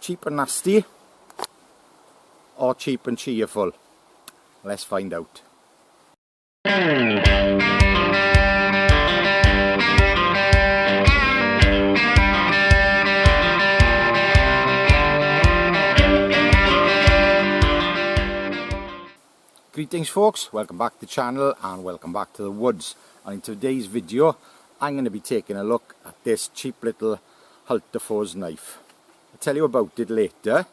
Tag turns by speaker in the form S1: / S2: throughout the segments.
S1: Cheap and nasty or cheap and cheerful? Let's find out. Greetings folks, welcome back to the channel and welcome back to the woods. And in today's video I'm going to be taking a look at this cheap little Hultafors knife. I'll tell you about it later.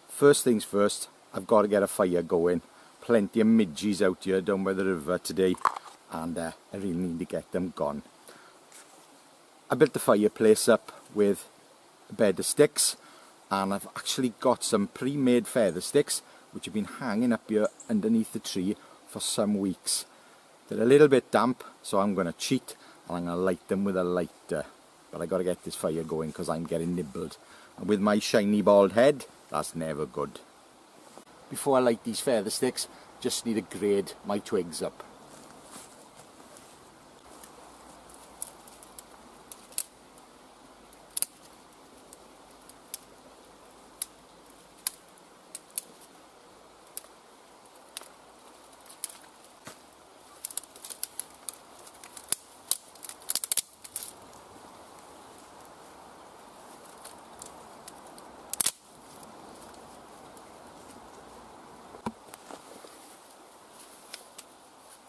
S1: First things first, I've got to get a fire going. Plenty of midges out here down by the river today and I really need to get them gone. I built the fireplace up with a bed of sticks and I've actually got some pre-made feather sticks which have been hanging up here underneath the tree for some weeks. They're a little bit damp, so I'm going to cheat and I'm going to light them with a lighter. But I got to get this fire going because I'm getting nibbled. And with my shiny bald head, that's never good. Before I light these feather sticks, just need to grade my twigs up.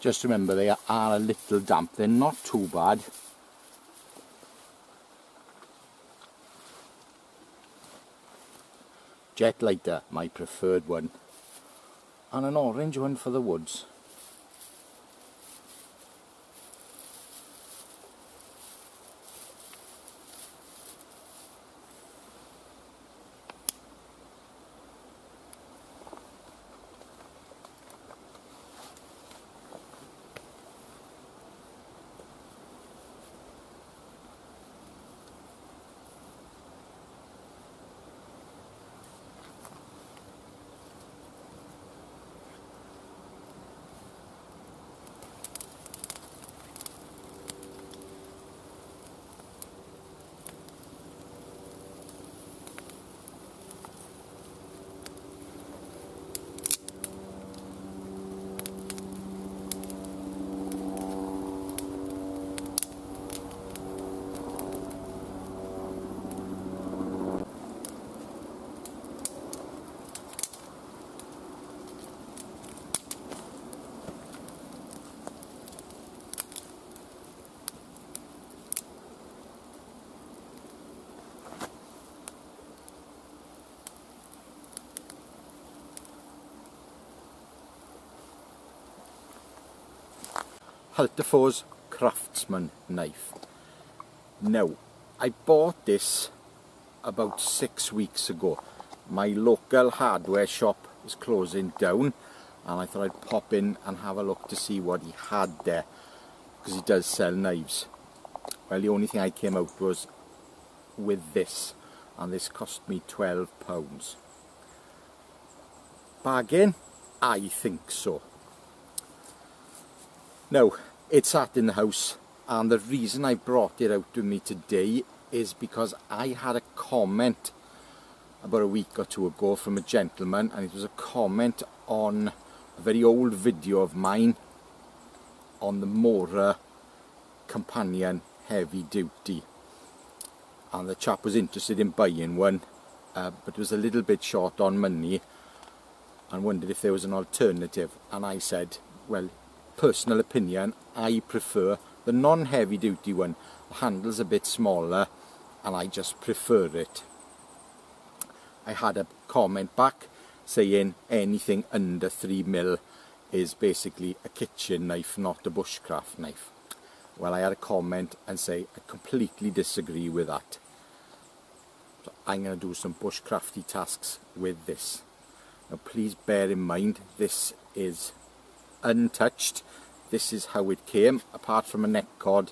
S1: Just remember they are a little damp, they're not too bad. Jet lighter, my preferred one. And an orange one for the woods. Hultafors craftsman knife. Now, I bought this about 6 weeks ago. My local hardware shop was closing down and I thought I'd pop in and have a look to see what he had there, because he does sell knives. Well, the only thing I came out was with this, and this cost me £12. Bargain? I think so. Now, it's sat in the house, and the reason I brought it out with me today is because I had a comment about a week or two ago from a gentleman, and it was a comment on a very old video of mine on the Mora Companion Heavy Duty, and the chap was interested in buying one, but was a little bit short on money and wondered if there was an alternative. And I said, well, personal opinion, I prefer the non-heavy duty one. The handle's a bit smaller and I just prefer it. I had a comment back saying anything under 3mm is basically a kitchen knife, not a bushcraft knife. Well, I had a comment and say I completely disagree with that. So I'm going to do some bushcrafty tasks with this. Now please bear in mind, this is untouched. This is how it came, apart from a neck cord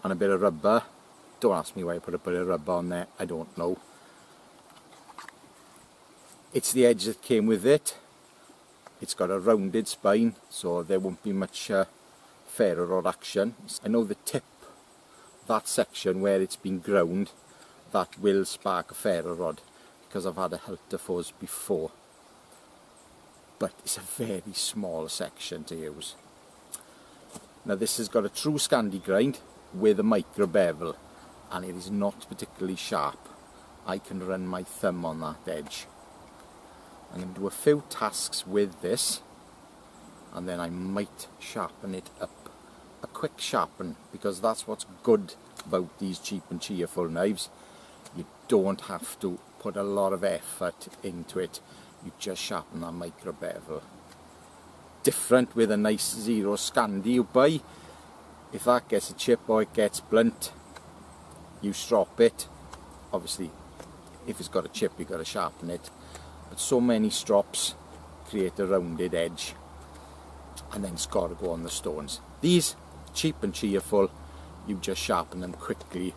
S1: and a bit of rubber. Don't ask me why I put a bit of rubber on there, I don't know. It's the edge that came with it. It's got a rounded spine, so there won't be much ferro rod action. I know the tip, that section where it's been ground, that will spark a ferro rod, because I've had a Hultafors before, but it's a very small section to use. Now this has got a true Scandi grind with a micro bevel, and it is not particularly sharp. I can run my thumb on that edge. I'm going to do a few tasks with this, and then I might sharpen it up. A quick sharpen, because that's what's good about these cheap and cheerful knives. You don't have to put a lot of effort into it. You just sharpen that micro bevel. Different with a nice zero Scandi you buy. If that gets a chip or it gets blunt, you strop it. Obviously, if it's got a chip, you've got to sharpen it. But so many strops create a rounded edge, and then it's got to go on the stones. These, cheap and cheerful, you just sharpen them quickly,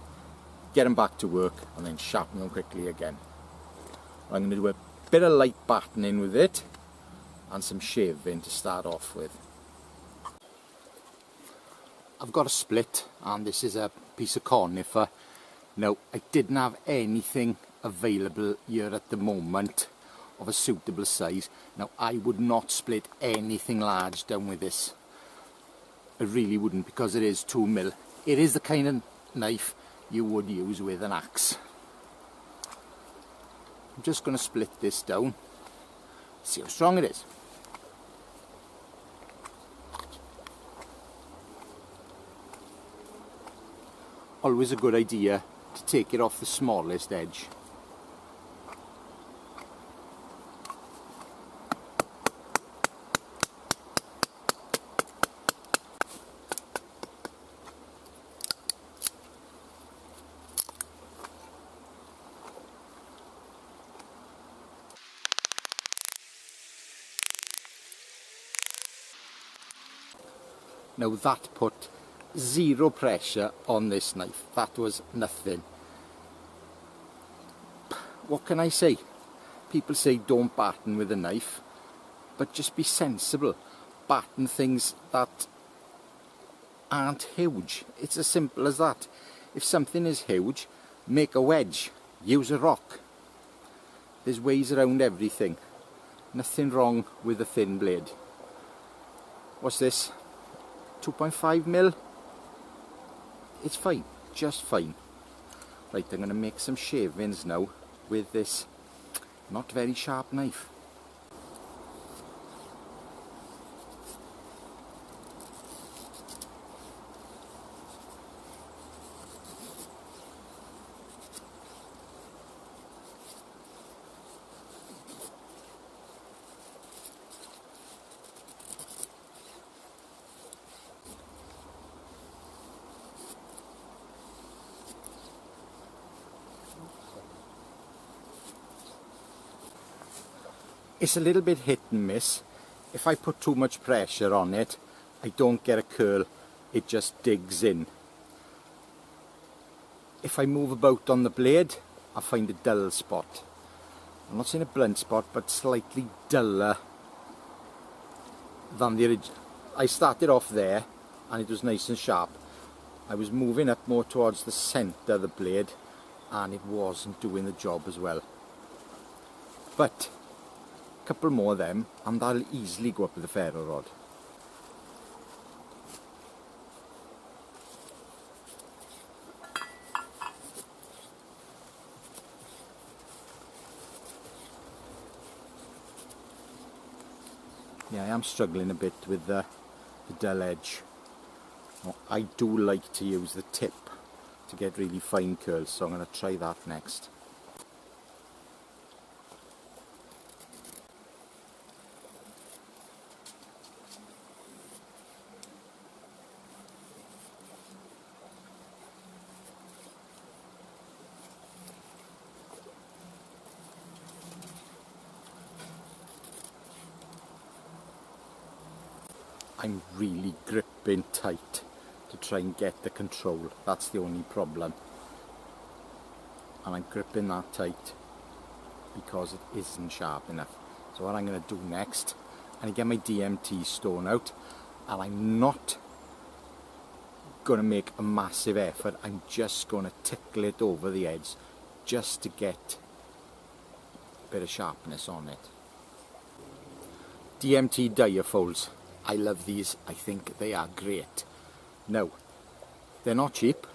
S1: get them back to work, and then sharpen them quickly again. I'm going to do a bit of light battening with it, and some shaving to start off with. I've got a split, and this is a piece of conifer. Now, I didn't have anything available here at the moment of a suitable size. Now, I would not split anything large down with this. I really wouldn't, because it is 2mm. It is the kind of knife you would use with an axe. I'm just going to split this down, see how strong it is. Always a good idea to take it off the smallest edge. Now that put zero pressure on this knife. That was nothing. What can I say? People say don't batten with a knife, but just be sensible. Batten things that aren't huge. It's as simple as that. If something is huge, make a wedge. Use a rock. There's ways around everything. Nothing wrong with a thin blade. What's this? 2.5mm. It's fine, just fine. Right, I'm going to make some shavings now with this not very sharp knife. It's a little bit hit and miss. If I put too much pressure on it, I don't get a curl, it just digs in. If I move about on the blade, I find a dull spot. I'm not saying a blunt spot, but slightly duller than the original. I started off there and it was nice and sharp. I was moving up more towards the centre of the blade and it wasn't doing the job as well. But couple more of them and that'll easily go up with the ferro rod. Yeah, I am struggling a bit with the dull edge. I do like to use the tip to get really fine curls, so I'm going to try that next. I'm really gripping tight to try and get the control. That's the only problem. And I'm gripping that tight because it isn't sharp enough. So what I'm going to do next, I'm going to get my DMT stone out, and I'm not going to make a massive effort. I'm just going to tickle it over the edge just to get bit of sharpness on it. DMT diafolds. I love these. I think they are great. Now, they're not cheap,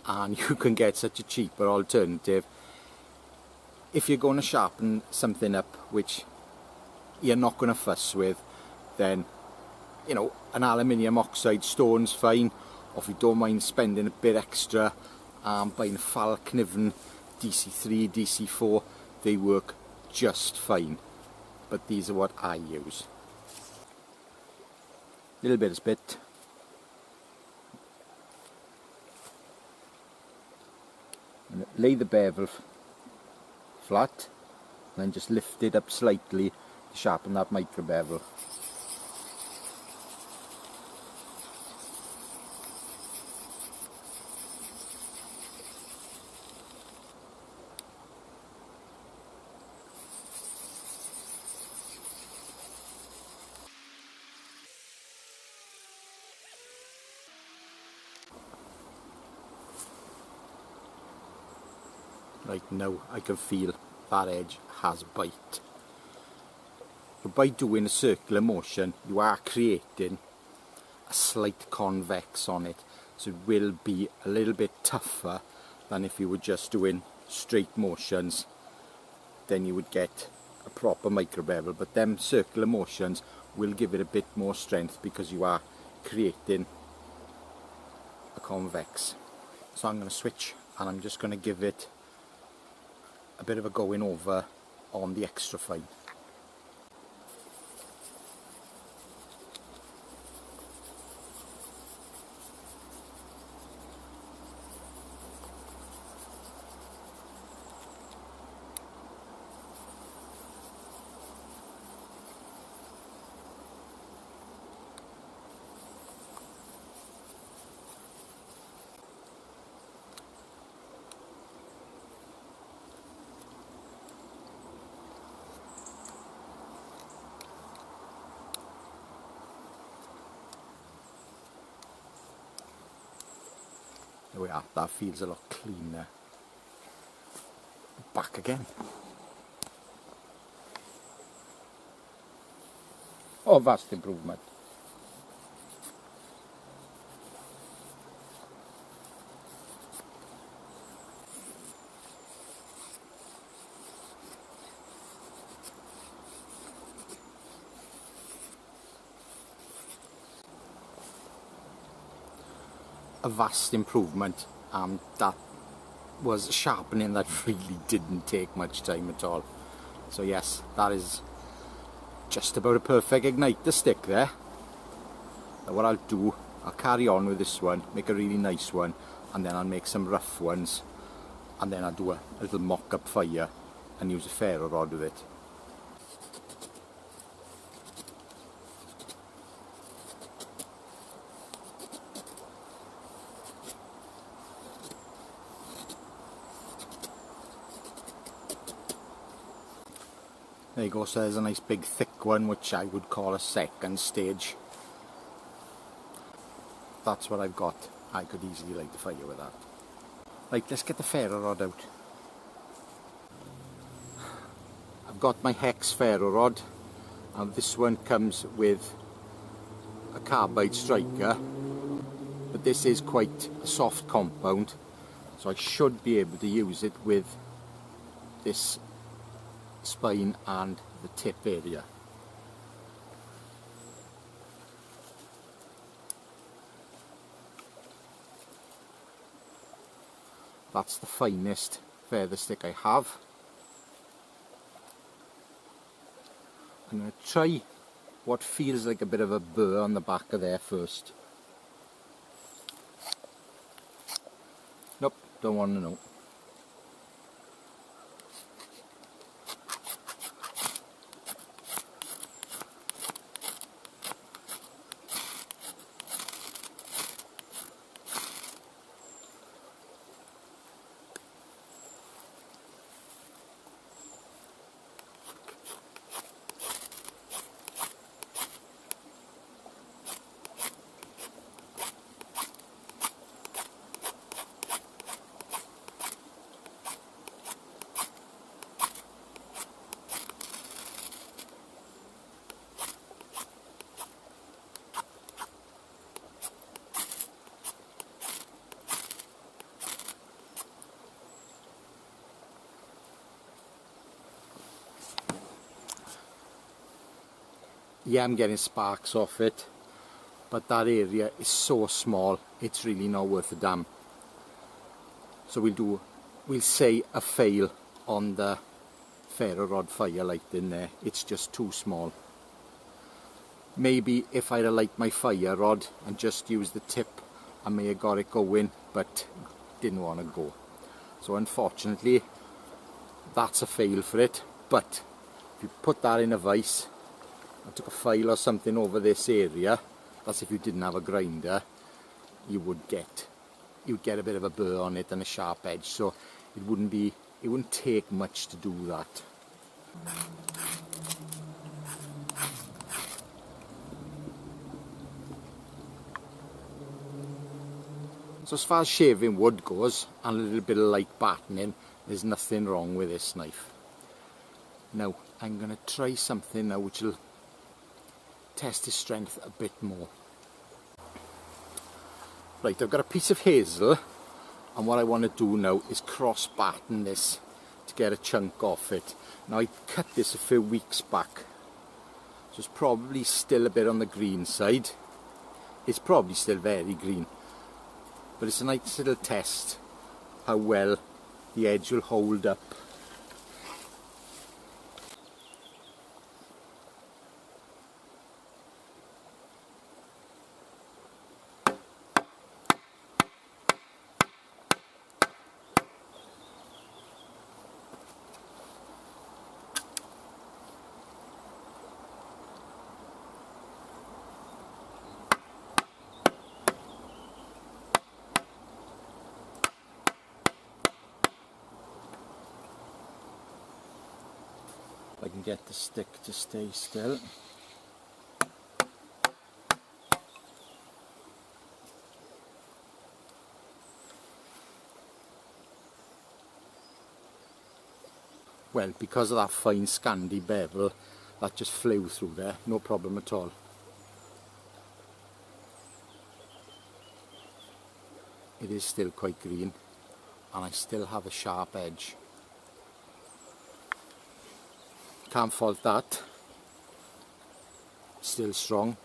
S1: and you can get such a cheaper alternative if you're going to sharpen something up which you're not going to fuss with. Then, you know, an aluminium oxide stone's fine, or if you don't mind spending a bit extra, buying a Falkniven DC3, DC4, they work just fine. But these are what I use. Little bit of spit. And lay the bevel flat, and then just lift it up slightly to sharpen that micro bevel. Right now I can feel that edge has bite. But by doing a circular motion you are creating a slight convex on it, so it will be a little bit tougher than if you were just doing straight motions. Then you would get a proper micro bevel, but them circular motions will give it a bit more strength because you are creating a convex. So I'm going to switch and I'm just going to give it a bit of a going over on the extra fine. There we are, that feels a lot cleaner. Back again. Oh, vast improvement. A vast improvement, and that was sharpening that really didn't take much time at all. So yes, that is just about a perfect igniter stick there. Now what I'll do, I'll carry on with this one, make a really nice one, and then I'll make some rough ones, and then I'll do a little mock-up fire and use a ferro rod with it. There you go, so there's a nice big thick one which I would call a second stage. That's what I've got. I could easily light the fire with that. Right, let's get the ferro rod out. I've got my hex ferro rod, and this one comes with a carbide striker, but this is quite a soft compound, so I should be able to use it with this spine and the tip area. That's the finest feather stick I have. I'm going to try what feels like a bit of a burr on the back of there first. Nope, don't want to know. Yeah, I'm getting sparks off it, but that area is so small, it's really not worth a damn. So we'll say a fail on the ferro rod firelight in there. It's just too small. Maybe if I'd have liked my fire rod and just used the tip, I may have got it going, but didn't want to go. So unfortunately, that's a fail for it. But if you put that in a vise and took a file or something over this area, that's if you didn't have a grinder, you'd get a bit of a burr on it and a sharp edge. So it wouldn't take much to do that. So as far as shaving wood goes, and a little bit of light battening, there's nothing wrong with this knife. Now, I'm going to try something now which will test its strength a bit more. Right, I've got a piece of hazel, and what I want to do now is cross batten this to get a chunk off it. Now, I cut this a few weeks back, so it's probably still a bit on the green side. It's probably still very green. But it's a nice little test how well the edge will hold up. I can get the stick to stay still. Well, because of that fine Scandi bevel, that just flew through there, no problem at all. It is still quite green, and I still have a sharp edge. Can't fault that. Still strong.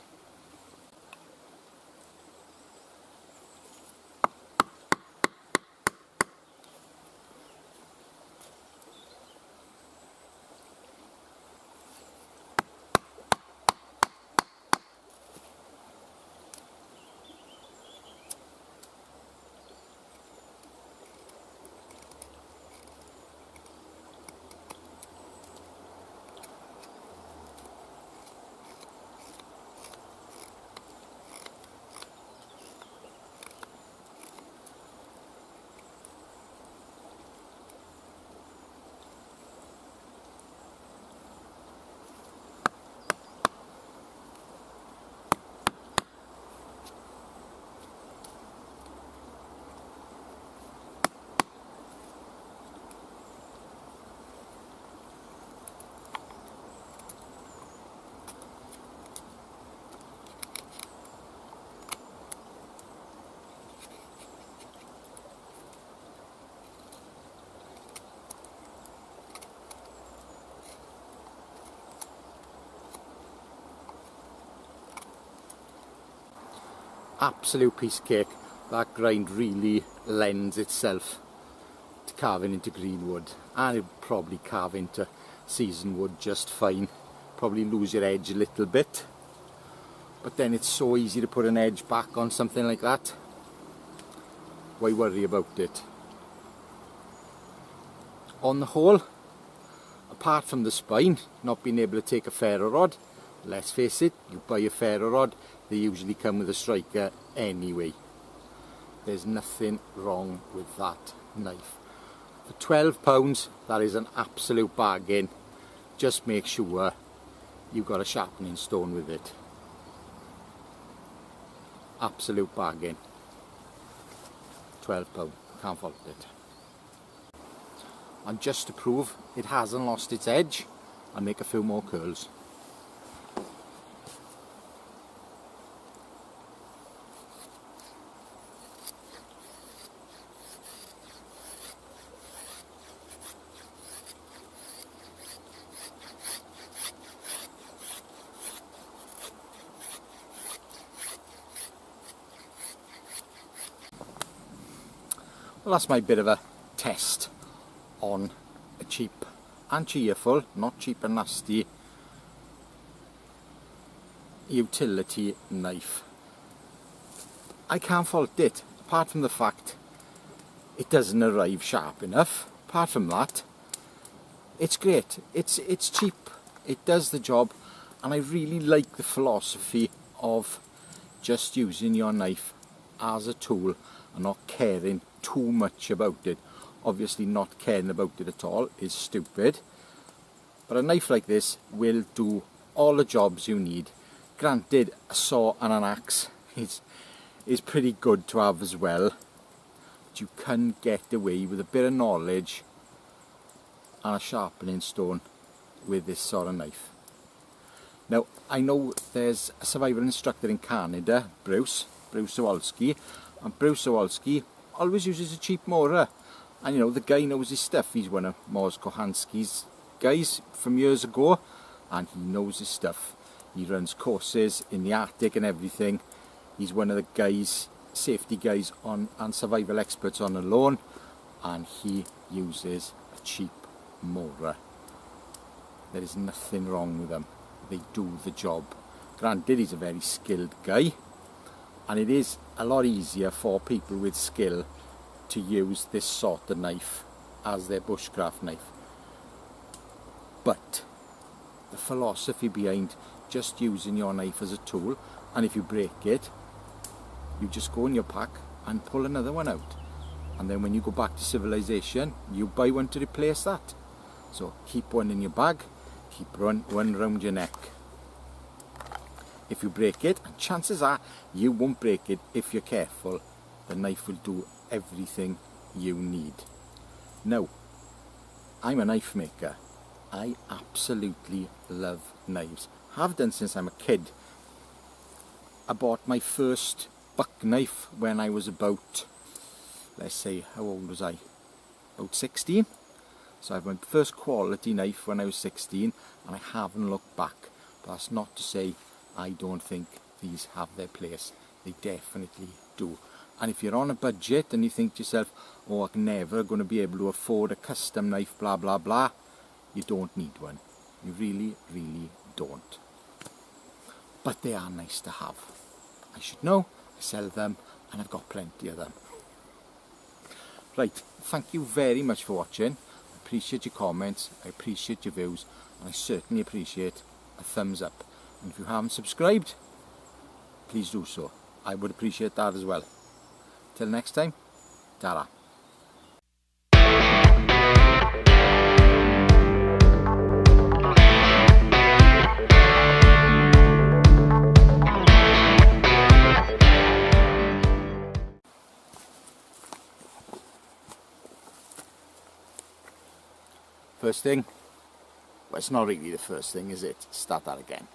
S1: Absolute piece of cake. That grind really lends itself to carving into green wood, and it'll probably carve into seasoned wood just fine. Probably lose your edge a little bit, but then it's so easy to put an edge back on something like that. Why worry about it? On the whole, apart from the spine not being able to take a ferro rod, let's face it, you buy a ferro rod, they usually come with a striker anyway. There's nothing wrong with that knife. For £12, that is an absolute bargain. Just make sure you've got a sharpening stone with it. Absolute bargain. £12, can't fault it. And just to prove it hasn't lost its edge, I'll make a few more curls. Well, that's my bit of a test on a cheap and cheerful, not cheap and nasty, utility knife. I can't fault it, apart from the fact it doesn't arrive sharp enough. Apart from that, it's great. It's cheap, it does the job, and I really like the philosophy of just using your knife as a tool and not caring too much about it. Obviously not caring about it at all is stupid, but a knife like this will do all the jobs you need. Granted, a saw and an axe is pretty good to have as well, but you can get away with a bit of knowledge and a sharpening stone with this sort of knife. Now, I know there's a survival instructor in Canada, Bruce Sawalski, and Bruce Sawalski always uses a cheap Mora, and you know, the guy knows his stuff. He's one of Mors Kochanski's guys from years ago, and he knows his stuff. He runs courses in the Arctic and everything. He's one of the guys, safety guys on and survival experts on Alone, and he uses a cheap Mora. There is nothing wrong with them. They do the job. Granted, he's a very skilled guy, and it is a lot easier for people with skill to use this sort of knife as their bushcraft knife. But the philosophy behind just using your knife as a tool, and if you break it, you just go in your pack and pull another one out, and then when you go back to civilization, you buy one to replace that. So keep one in your bag, keep one round your neck. If you break it, and chances are you won't break it if you're careful, the knife will do everything you need. Now, I'm a knife maker. I absolutely love knives. Have done since I'm a kid. I bought my first buck knife when I was about, let's say, how old was I? About 16. So I had my first quality knife when I was 16, and I haven't looked back. But that's not to say I don't think these have their place. They definitely do. And if you're on a budget and you think to yourself, oh, I'm never going to be able to afford a custom knife, blah blah blah, you don't need one. You really, really don't. But they are nice to have. I should know, I sell them, and I've got plenty of them. Right, thank you very much for watching. I appreciate your comments, I appreciate your views, and I certainly appreciate a thumbs up. And if you haven't subscribed, please do so. I would appreciate that as well. Till next time, ta-ra. First thing, well, it's not really the first thing, is it? Start that again.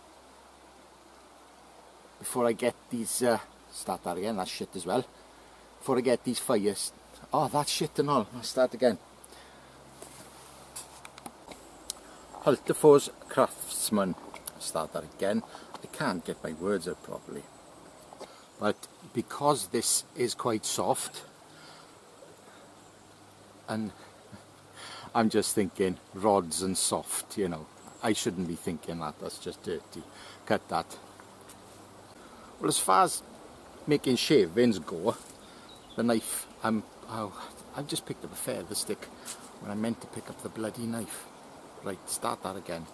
S1: Before I get these, start that again, that's shit as well. Before I get these fires, oh, that's shit and all, I'll start again. Hultafors craftsman, start that again. I can't get my words out properly. But because this is quite soft, and I'm just thinking rods and soft, you know. I shouldn't be thinking that, that's just dirty. Cut that. Well, as far as making shavings go, the knife, I've just picked up a feather stick when I meant to pick up the bloody knife. Right, start that again.